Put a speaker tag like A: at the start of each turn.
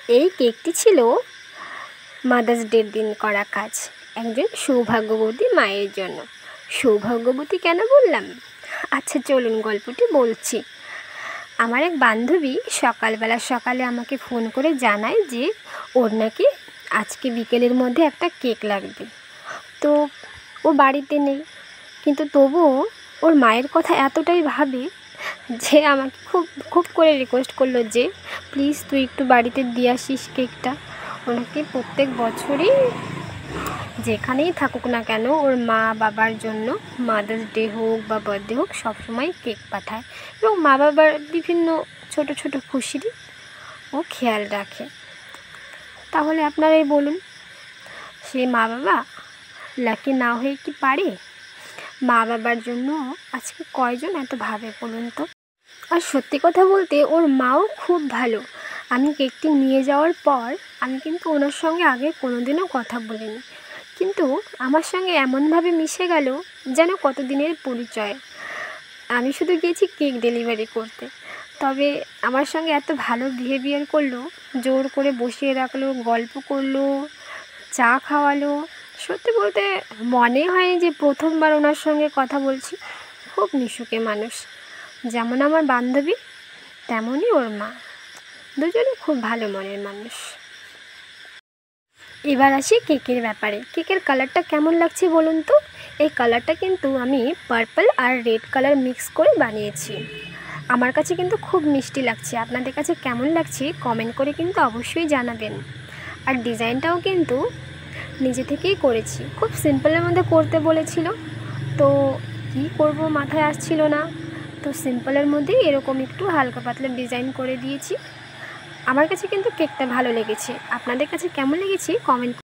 A: এই কেকটি ছিল মাদার্স ডের দিন করা কাজ, একজন সৌভাগ্যবতী মায়ের জন্য। সৌভাগ্যবতী কেন বললাম? আচ্ছা চলুন গল্পটি বলছি। আমার এক বান্ধবী সকালে আমাকে ফোন করে জানায় যে ওর নাকি আজকে বিকেলের মধ্যে একটা কেক লাগবে। তো ও বাড়িতে নেই, কিন্তু তবুও ওর মায়ের কথা এতটাই ভাবে যে আমাকে খুব করে রিকোয়েস্ট করলো যে প্লিজ তুই একটু বাড়িতে দিয়ে আসিস কেকটা। ওনাকে প্রত্যেক বছরই যেখানেই থাকুক না কেন ওর মা বাবার জন্য মাদার্স ডে হোক বা বার্থডে হোক সবসময় কেক পাঠায়, এবং মা বাবার বিভিন্ন ছোট ছোট খুশিরই ও খেয়াল রাখে। তাহলে আপনারাই বলুন, সেই মা বাবা লাকি না হয়ে কি পারে? মা বাবার জন্য আজকে কয়জন এত ভাবে বলুন তো? আর সত্যি কথা বলতে ওর মাও খুব ভালো। আমি কেকটি নিয়ে যাওয়ার পর আমি কিন্তু ওনার সঙ্গে আগে কোনোদিনও কথা বলিনি, কিন্তু আমার সঙ্গে এমনভাবে মিশে গেল যেন কতদিনের পরিচয়। আমি শুধু গিয়েছি কেক ডেলিভারি করতে, তবে আমার সঙ্গে এত ভালো বিহেভিয়ার করলো, জোর করে বসিয়ে রাখলো, গল্প করলো, চা খাওয়ালো। সত্যি বলতে মনে হয় যে প্রথমবার ওনার সঙ্গে কথা বলছি। খুব মিশুকে মানুষ, যেমন আমার বান্ধবী তেমনই ওর মা, দুজনই খুব ভালো মনের মানুষ। এবার আসি কেকের ব্যাপারে। কেকের কালারটা কেমন লাগছে বলুন তো? এই কালারটা কিন্তু আমি পার্পল আর রেড কালার মিক্স করে বানিয়েছি। আমার কাছে কিন্তু খুব মিষ্টি লাগছে। আপনাদের কাছে কেমন লাগছে কমেন্ট করে কিন্তু অবশ্যই জানাবেন। আর ডিজাইনটাও কিন্তু নিজে থেকেই করেছি, খুব সিম্পলের মধ্যে করতে বলেছিল, তো কী করব মাথায় আসছিল না, তো সিম্পলের মধ্যেই এরকম একটু হালকা পাতলা ডিজাইন করে দিয়েছি। আমার কাছে কিন্তু কেকটা ভালো লেগেছে। আপনাদের কাছে কেমন লেগেছে কমেন্ট